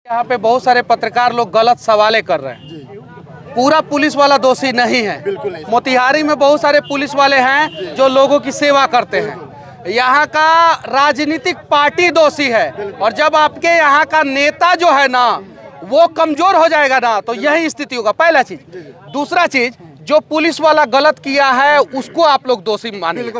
यहाँ पे बहुत सारे पत्रकार लोग गलत सवालें कर रहे हैं। पूरा पुलिस वाला दोषी नहीं है। मोतिहारी में बहुत सारे पुलिस वाले हैं जो लोगों की सेवा करते हैं। यहाँ का राजनीतिक पार्टी दोषी है, और जब आपके यहाँ का नेता जो है ना वो कमजोर हो जाएगा ना तो यही स्थिति होगा। पहला चीज। दूसरा चीज, जो पुलिस वाला गलत किया है उसको आप लोग दोषी मानिए।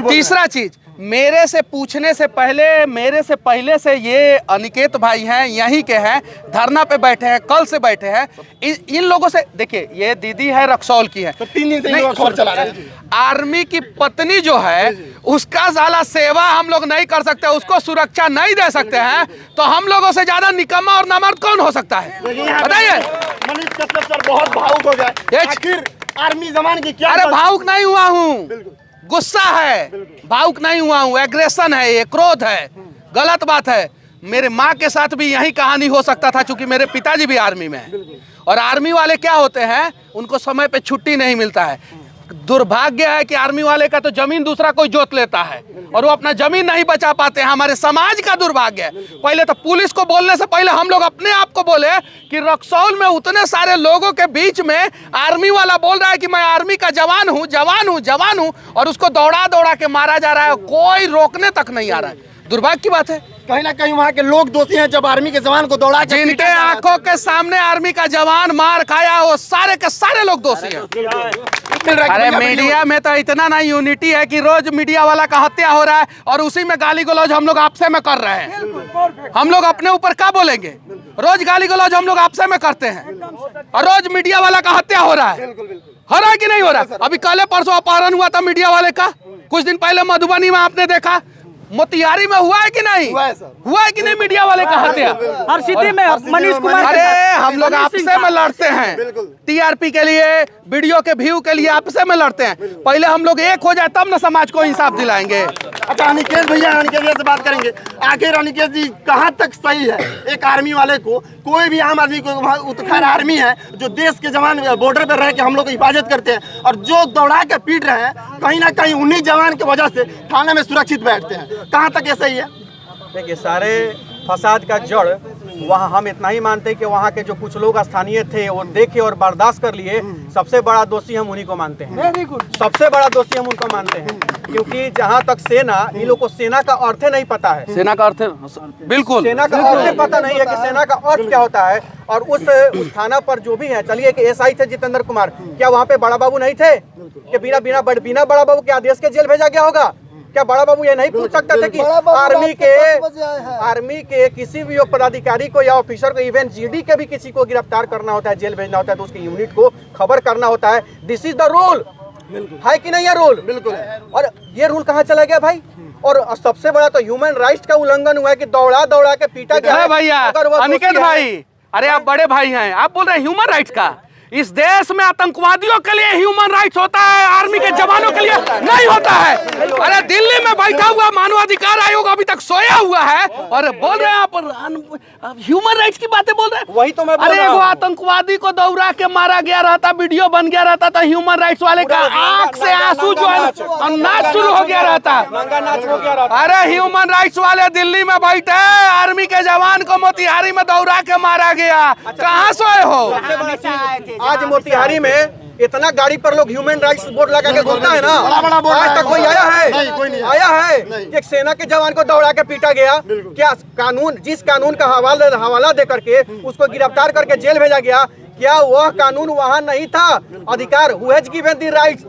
तीसरा चीज, मेरे से पूछने से पहले से ये अनिकेत भाई हैं, यहीं के हैं, धरना पे बैठे हैं, कल से बैठे हैं। इन लोगों से देखिए, ये दीदी है रक्सौल की है, तो 3 दिन से खबर चला रहे हैं। आर्मी की पत्नी जो है उसका साला सेवा हम लोग नहीं कर सकते, उसको सुरक्षा नहीं दे सकते हैं, तो हम लोगों से ज्यादा निकम्मा और नामर्द कौन हो सकता है बताइए। मनीष कश्यप सर बहुत भावुक हो गए। आखिर आर्मी जवान की क्या? अरे भावुक नहीं हुआ हूँ, गुस्सा है, भावुक नहीं हुआ हूँ। एग्रेशन है, ये क्रोध है, गलत बात है। मेरे माँ के साथ भी यही कहानी हो सकता था, क्योंकि मेरे पिताजी भी आर्मी में हैं। और आर्मी वाले क्या होते हैं, उनको समय पे छुट्टी नहीं मिलता है। दुर्भाग्य है कि आर्मी वाले का तो जमीन दूसरा कोई जोत लेता है और वो अपना जमीन नहीं बचा पाते हैं। हमारे समाज का दुर्भाग्य है। पहले तो पुलिस को बोलने से पहले हम लोग अपने आप को बोले कि रक्सौल में उतने सारे लोगों के बीच में आर्मी वाला बोल रहा है कि मैं आर्मी का जवान हूँ, जवान हूँ, जवान हूँ, और उसको दौड़ा दौड़ा के मारा जा रहा है, कोई रोकने तक नहीं आ रहा है। दुर्भाग्य की बात है। कहीं ना कहीं वहाँ के लोग दोषी हैं जब आर्मी के जवान को दौड़ा के जिनके आंखों के सामने आर्मी का जवान मार खाया, वो सारे के सारे लोग दोषी हैं। अरे मीडिया में तो इतना ना यूनिटी है कि रोज मीडिया वाला का हत्या हो रहा है और उसी में गाली गलौज हम लोग आपसे में कर रहे हैं। हम लोग अपने ऊपर क्या बोलेंगे? रोज गाली गलौज हम लोग आपसे में करते हैं और रोज मीडिया वाला का हत्या हो रहा है। हो रहा है कि नहीं हो रहा? अभी कल परसों अपहरण हुआ था मीडिया वाले का, कुछ दिन पहले मधुबनी में आपने देखा। मोतिहारी में हुआ है कि नहीं? हुआ है कि नहीं मीडिया वाले का हत्या? हर सिटी में मनीष कुमार। अरे हम लोग आपसे में लड़ते हैं, टीआरपी के लिए, वीडियो के व्यू के लिए आपसे में लड़ते हैं। पहले हम लोग एक हो जाए तब ना समाज को इंसाफ दिलाएंगे। अच्छा अनिकेत भैया, अनिकेत भैया से बात करेंगे। आखिर अनिकेत जी कहाँ तक सही है एक आर्मी वाले को, कोई भी आम आदमी को, तो खैर आर्मी है जो देश के जवान बॉर्डर पर रह के हम लोग की हिफाजत करते हैं, और जो दौड़ा के पीट रहे हैं कहीं ना कहीं उन्हीं जवान की वजह से थाने में सुरक्षित बैठते हैं। कहाँ तक ये सही है? देखिए, सारे फसाद का जड़ वहाँ हम इतना ही मानते हैं कि वहाँ के जो कुछ लोग स्थानीय थे वो देखे और बर्दाश्त कर लिए। सबसे बड़ा दोषी हम उन्हीं को मानते हैं, सबसे बड़ा दोषी हम उनको मानते हैं। क्योंकि जहाँ तक सेना, इन लोगों को सेना का अर्थ नहीं पता है। सेना का अर्थ बिल्कुल, सेना का अर्थ पता नहीं है कि सेना का अर्थ क्या होता है। और उस थाना पर जो भी है, चलिए कि एसआई थे जितेंद्र कुमार, क्या वहाँ पे बड़ा बाबू नहीं थे कि बिना बड़ा बाबू के आदेश के जेल भेजा गया होगा? क्या बड़ा बाबू ये नहीं पूछ सकता था कि आर्मी के किसी भी पदाधिकारी को या ऑफिसर को, इवन जीडी के भी किसी को गिरफ्तार करना होता है, जेल भेजना होता है, तो उसकी यूनिट को खबर करना होता है। दिस इज द रूल, है कि नहीं? ये रूल बिल्कुल है। और ये रूल कहाँ चला गया भाई? और सबसे बड़ा तो ह्यूमन राइट्स का उल्लंघन हुआ है कि दौड़ा दौड़ा के पीटा गया भैया। अनिकेत भाई, अरे आप बड़े भाई हैं, आप बोल रहे हैं ह्यूमन राइट्स का? इस देश में आतंकवादियों के लिए ह्यूमन राइट्स होता है, आर्मी के जवानों के लिए नहीं होता है। अरे दिल्ली में बैठा हुआ मानवाधिकार आयोग अभी तक सोया हुआ है और बोल रहे हैं आप ह्यूमन राइट्स की बातें बोल रहे हैं। वही तो मैं बोल रहा हूं। अरे वो आतंकवादी को दौड़ा के मारा गया रहता, वीडियो बन गया रहता, तो ह्यूमन राइट्स वाले का आंख से आंसू जो है नाच शुरू हो गया रहता। अरे ह्यूमन राइट्स वाले दिल्ली में बैठे, आर्मी के जवान को मोतिहारी में दौड़ा के मारा गया, कहाँ सोए हो? आज मोतिहारी में इतना गाड़ी पर लोग ह्यूमन राइट्स बोर्ड लगा के घूमता है ना, आज तक कोई आया है? नहीं, कोई नहीं आया है कि एक सेना के जवान को दौड़ा के पीटा गया? क्या कानून, जिस कानून का हवाला दे करके उसको गिरफ्तार करके जेल भेजा गया, क्या वह कानून वहाँ नहीं था? अधिकार, who has given the rights,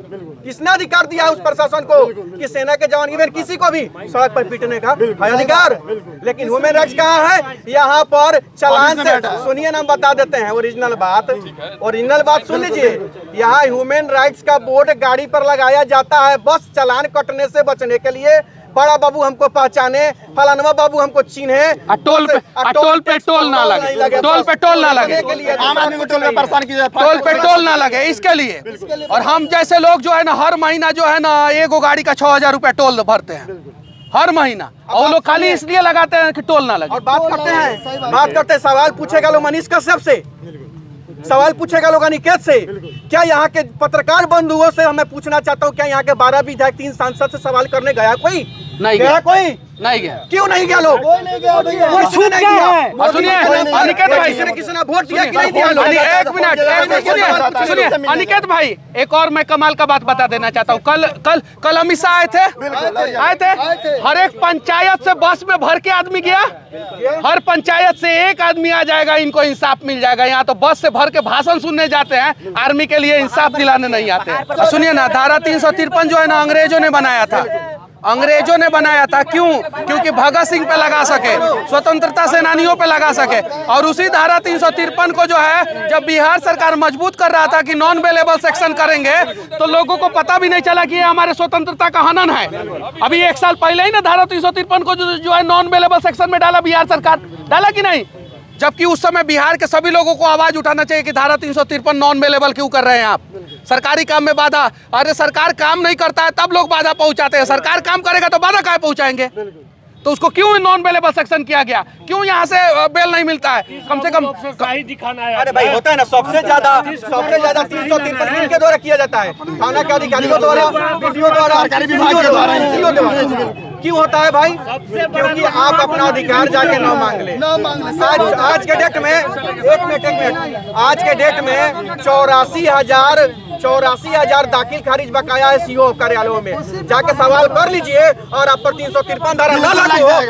किसने अधिकार दिया उस प्रशासन को कि सेना के जवान, इवन किसी को भी सड़क पर पीटने का है अधिकार? लेकिन ह्यूमन राइट्स कहाँ है? यहाँ पर चालान से, सुनिए ना, हम बता देते हैं ओरिजिनल बात सुन लीजिए। यहाँ ह्यूमन राइट्स का बोर्ड गाड़ी पर लगाया जाता है बस चालान कटने से बचने के लिए। बड़ा बाबू हमको पहचाने, फलानवा बाबू हमको चिन्हे, टोल पे टोल ना लगे, टोल पे टोल ना लगे, आम आदमी को टोल में परेशान किया, टोल पे टोल ना लगे, इसके लिए। और हम जैसे लोग जो है ना, हर महीना जो है ना, एगो गाड़ी का 6000 रुपया टोल भरते हैं हर महीना, और लोग खाली इसलिए लगाते हैं कि टोल ना लगे। और बात करते हैं, सवाल पूछेगा लोग मनीष कश्यप से, सवाल पूछेगा लोग अनिकेत से। क्या यहाँ के पत्रकार बंधुओं से मैं पूछना चाहता हूँ, क्या यहाँ के 12 विधायक, 3 सांसद से सवाल करने गया कोई? नहीं गया कोई? नहीं गया। क्यों नहीं गया लोग? कोई नहीं गया। और सुनिए अनिकेत भाई, किसी ने वोट दिया कि नहीं दिया लोग? एक मिनट सुनिए अनिकेत भाई, एक और मैं कमाल का बात बता देना चाहता हूँ। कल अमित शाह आए थे। हर एक पंचायत से बस में भर के आदमी गया, हर पंचायत से एक आदमी आ जाएगा, इनको इंसाफ मिल जाएगा। यहाँ तो बस से भर के भाषण सुनने जाते हैं, आर्मी के लिए इंसाफ दिलाने नहीं आते। सुनिए ना, धारा 353 जो है ना अंग्रेजों ने बनाया था, अंग्रेजों ने बनाया था। क्यों? क्योंकि भगत सिंह पे लगा सके, स्वतंत्रता सेनानियों पे लगा सके। और उसी धारा 353 को जो है जब बिहार सरकार मजबूत कर रहा था कि नॉन अवेलेबल सेक्शन करेंगे, तो लोगों को पता भी नहीं चला कि ये हमारे स्वतंत्रता का हनन है। अभी 1 साल पहले ही ना धारा 353 को जो है नॉन अवेलेबल सेक्शन में डाला बिहार सरकार, डाला कि नहीं? जबकि उस समय बिहार के सभी लोगों को आवाज उठाना चाहिए कि धारा 353 नॉन अवेलेबल क्यों कर रहे हैं आप? सरकारी काम में बाधा। अरे सरकार काम नहीं करता है तब लोग बाधा पहुंचाते हैं, सरकार काम करेगा तो बाधा काहे पहुंचाएंगे? तो उसको क्यों नॉन अवेलेबल सेक्शन किया गया? क्यों यहाँ से बेल नहीं मिलता है? कम से कम सही दिखाना है। अरे भाई होता है ना, सबसे ज्यादा 353 किनके द्वारा किया जाता है? थाना के अधिकारियों द्वारा, बीडीओ द्वारा, सीओ द्वारा। क्यों होता है भाई? क्योंकि आप अपना अधिकार जाके न मांग ले। आज के डेट में एक मिनट आज के डेट में 84,000 दाखिल खारिज बकाया है सीओ कार्यालयों में। जाके सवाल कर लीजिए और आप पर 353 धारा न लागू हो।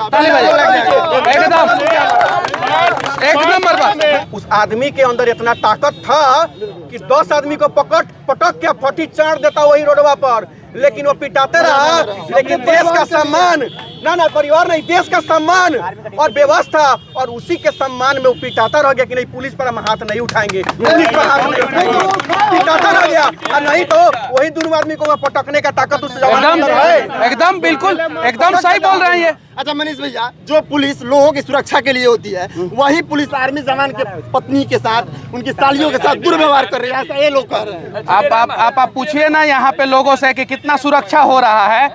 एक नंबर बात, उस आदमी के अंदर इतना ताकत था कि 10 आदमी को पटक के फटी चाड़ देता वही रोडवा पर, लेकिन वो पिटाते रहा। लेकिन देश का सम्मान, ना परिवार नहीं, देश का सम्मान और व्यवस्था और उसी के सम्मान में वो पिटाता रह गया कि नहीं पुलिस पर हम हाथ नहीं उठाएंगे, पुलिस पर हाथ नहीं उठाएंगे, पिटाता रह गया। और नहीं तो वही दोनों आदमी को पटकने का ताकत उस जवान में है। एकदम बिल्कुल एकदम सही बोल रहे हैं। अच्छा मनीष भैया, जो पुलिस लोगों की सुरक्षा के लिए होती है, वही पुलिस आर्मी जवान के पत्नी के साथ, उनकी सालियों के साथ दुर्व्यवहार कर रही है, ऐसा ये लोग कह रहे हैं। आप पूछिए ना यहाँ पे लोगों से कि कितना सुरक्षा हो रहा है।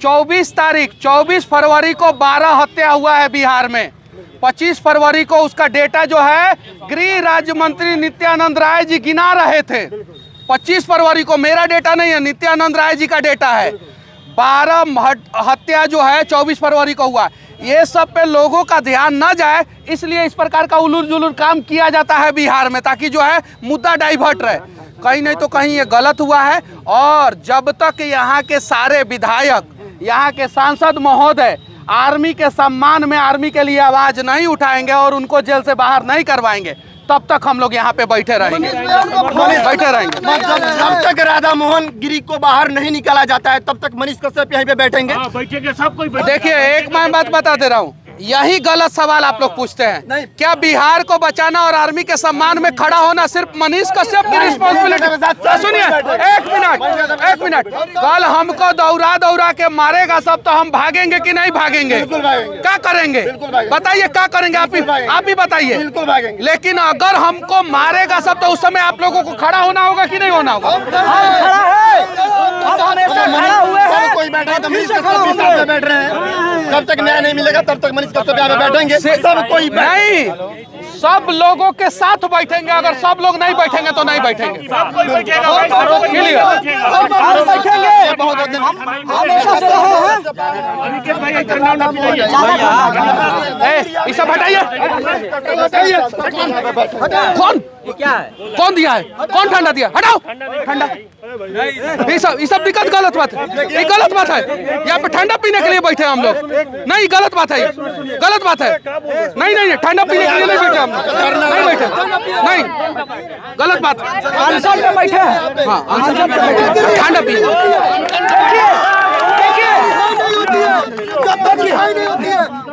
24 फरवरी को 12 हत्या हुआ है बिहार में। 25 फरवरी को उसका डेटा जो है गृह राज्य मंत्री नित्यानंद राय जी गिना रहे थे। 25 फरवरी को, मेरा डेटा नहीं है, नित्यानंद राय जी का डेटा है। 12 हत्या जो है 24 फरवरी को हुआ। ये सब पे लोगों का ध्यान न जाए, इसलिए इस प्रकार का उलूर जुलूर काम किया जाता है बिहार में, ताकि जो है मुद्दा डाइवर्ट रहे। कहीं नहीं तो कहीं ये गलत हुआ है। और जब तक यहाँ के सारे विधायक, यहाँ के सांसद महोदय आर्मी के सम्मान में आर्मी के लिए आवाज नहीं उठाएंगे और उनको जेल से बाहर नहीं करवाएंगे, तब तक हम लोग यहाँ पे बैठे रहेंगे। जब तक राधा मोहन गिरी को बाहर नहीं निकाला जाता है, तब तक मनीष कश्यप यहीं पे बैठेंगे। बैठेंगे सब कोई। देखिए, एक मैं बात बता दे रहा हूँ, यही गलत सवाल आप लोग पूछते हैं। क्या बिहार को बचाना और आर्मी के सम्मान में खड़ा होना सिर्फ मनीष कश्यप की रिस्पॉन्सिबिलिटी? सुनिए एक मिनट, कल हमको दौड़ा के मारेगा सब, तो हम भागेंगे कि नहीं भागेंगे? क्या करेंगे बताइए, क्या करेंगे? आप ही बताइए। लेकिन अगर हमको मारेगा सब, तो उस समय आप लोगों को खड़ा होना होगा कि नहीं होना होगा? कोई बैठा तो मनीष कश्यप भी साथ में बैठ रहे हैं। जब तक न्याय नहीं मिलेगा तब तक मनीष कश्यप यहाँ पे बैठेंगे। सब कोई नहीं, सब लोगों के साथ बैठेंगे। अगर सब लोग नहीं बैठेंगे तो नहीं बैठेंगे। सब कोई बैठेगा। ये सब हटाइए। कौन दिया है? कौन ठंडा दिया? हटाओ ठंडा। ये सब दिक्कत, गलत बात है। ये गलत बात है। यहाँ पे ठंडा पीने के लिए बैठे हम लोग? नहीं, गलत बात है, गलत बात है। नहीं, ठंडा पीने के लिए नहीं बैठे हम लोग, नहीं बैठे, नहीं, गलत बात है। बैठे हैं, हाँ, ठंडा पीने।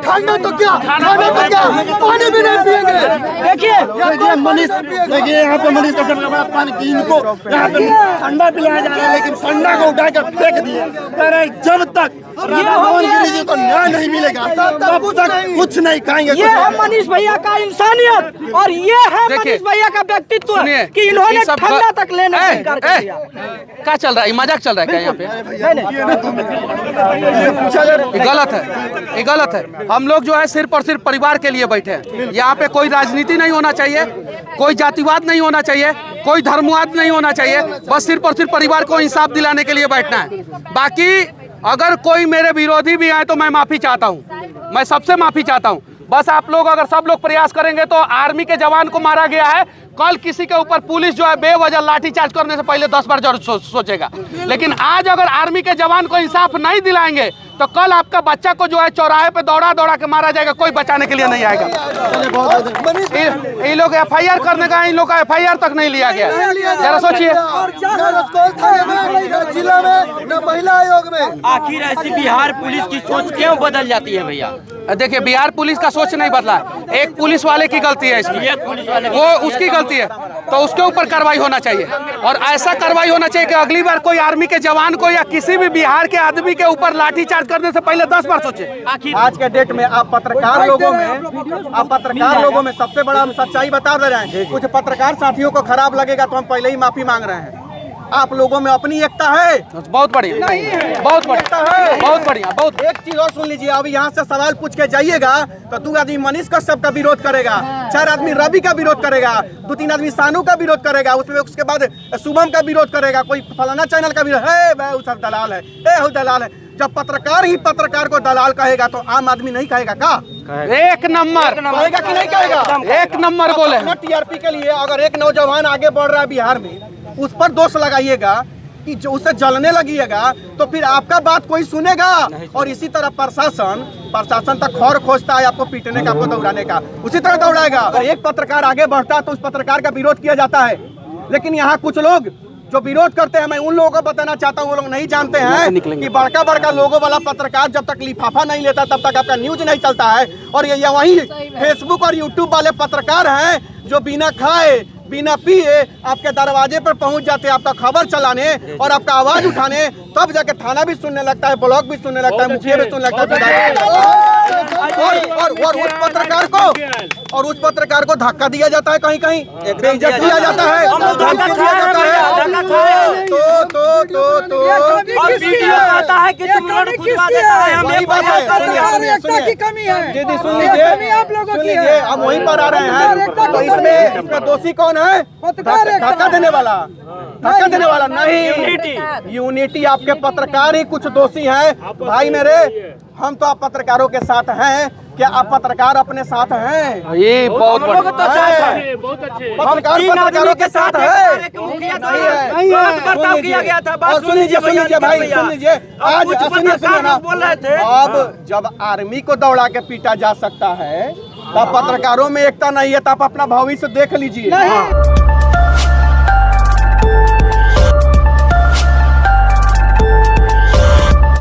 ठंडा तो क्या, पानी भी नहीं पिएंगे। देखिए मनीष, देखिए यहाँ पे मनीष कश्यप का बड़ा पानी की, इनको यहाँ पे ठंडा पिलाया जा रहा है, लेकिन ठंडा को उठा कर फेंक दिए। अरे जब तक राधा मोहन गिरी जी को न्याय नहीं मिलेगा तब तक कुछ नहीं खाएंगे। ये है मनीष भैया का इंसानियत और ये है मनीष भैया का व्यक्तित्व कि इन्होंने ठंडा तक लेने से इनकार कर दिया। क्या चल रहा है? मजाक चल रहा है क्या यहाँ पे? गलत है, ये गलत है। हम लोग जो है सिर्फ और सिर्फ परिवार के लिए बैठे हैं। यहाँ पे कोई राजनीति नहीं होना चाहिए, कोई जातिवाद नहीं होना चाहिए, कोई धर्मवाद नहीं होना चाहिए। बस सिर्फ और सिर्फ परिवार को इंसाफ दिलाने के लिए बैठना है। बाकी अगर कोई मेरे विरोधी भी आए तो मैं माफी चाहता हूँ, मैं सबसे माफी चाहता हूँ। बस आप लोग अगर सब लोग प्रयास करेंगे तो आर्मी के जवान को मारा गया है, कल किसी के ऊपर पुलिस जो है बेवजह लाठीचार्ज करने से पहले 10 बार जरूर सोचेगा। लेकिन आज अगर आर्मी के जवान को इंसाफ नहीं दिलाएंगे तो कल आपका बच्चा को जो है चौराहे पे दौड़ा दौड़ा के मारा जाएगा, कोई बचाने के लिए नहीं आएगा। ये लोग FIR करने का, इन लोग का FIR तक नहीं लिया गया, जरा सोचिए। जिला में न महिला आयोग में आखिर ऐसी बिहार पुलिस की सोच क्यों बदल जाती है भैया? देखिए, बिहार पुलिस का सोच नहीं बदला है, एक पुलिस वाले की गलती है इसमें, वो उसकी गलती है, तो उसके ऊपर कार्रवाई होना चाहिए। और ऐसा कार्रवाई होना चाहिए कि अगली बार कोई आर्मी के जवान को या किसी भी बिहार के आदमी के ऊपर लाठीचार्ज करने से पहले 10 बार सोचे। आज के डेट में आप पत्रकार लोगों में सबसे बड़ा हम सच्चाई बता दे रहे हैं। कुछ पत्रकार साथियों को खराब लगेगा तो हम पहले ही माफी मांग रहे हैं। आप लोगों में अपनी एकता है, बहुत बढ़िया, बहुत बढ़िया है, बहुत बढ़िया। बहुत एक चीज और सुन लीजिए, अभी यहाँ से सवाल पूछ के जाइएगा तो 2 आदमी मनीष कश्यप का विरोध करेगा, 4 आदमी रवि का विरोध करेगा, 2-3 आदमी सानू का विरोध करेगा, उसमें उसके बाद शुभम का विरोध करेगा, कोई फलाना चैनल का विरोध है, वह सब दलाल है, दलाल है। जब पत्रकार ही पत्रकार को दलाल कहेगा तो आम आदमी नहीं कहेगा का? एक नंबर कहेगा कि नहीं कहेगा? एक नंबर बोले। TRP के लिए अगर एक नौजवान आगे बढ़ रहा है बिहार में, उस पर दोष लगाइएगा कि जो उसे जलने लगिएगा तो फिर आपका बात कोई सुनेगा। और इसी तरह प्रशासन तक खौर खोजता है आपको पीटने का, आपको दौड़ाने का, उसी तरह दौड़ाएगा। अगर एक पत्रकार आगे बढ़ता है तो उस पत्रकार का विरोध किया जाता है। लेकिन यहाँ कुछ लोग जो विरोध करते हैं, मैं उन लोगों को बताना चाहता हूँ, वो लोग नहीं जानते हैं कि बड़का बड़का लोगों वाला पत्रकार जब तक लिफाफा नहीं लेता तब तक आपका न्यूज नहीं चलता है। और ये वही फेसबुक और यूट्यूब वाले पत्रकार हैं जो बिना खाए बिना पिए आपके दरवाजे पर पहुंच जाते हैं आपका खबर चलाने और आपका आवाज उठाने, तब जाके थाना भी सुनने लगता है, ब्लॉक भी सुनने लगता है, मुखिया भी सुनने लगता है। और उस पत्रकार को धक्का दिया जाता है, कहीं कहीं बेइज्जत किया जाता है, हम वहीं पर आ रहे हैं। तो इसमें दोषी कौन है? धक्का देने वाला नहीं, यूनिटी आपके पत्रकार ही कुछ दोषी हैं। भाई मेरे, हम तो आप पत्रकारों के साथ हैं, क्या आप पत्रकार अपने साथ हैं? ये बहुत बहुत अच्छे। पत्रकारों के साथ है। और सुन लीजिए भाई, सुन लीजिए, आज अब जब आर्मी को दौड़ा के पीटा जा सकता है तब पत्रकारों में एकता नहीं है, तो आप अपना भविष्य देख लीजिए।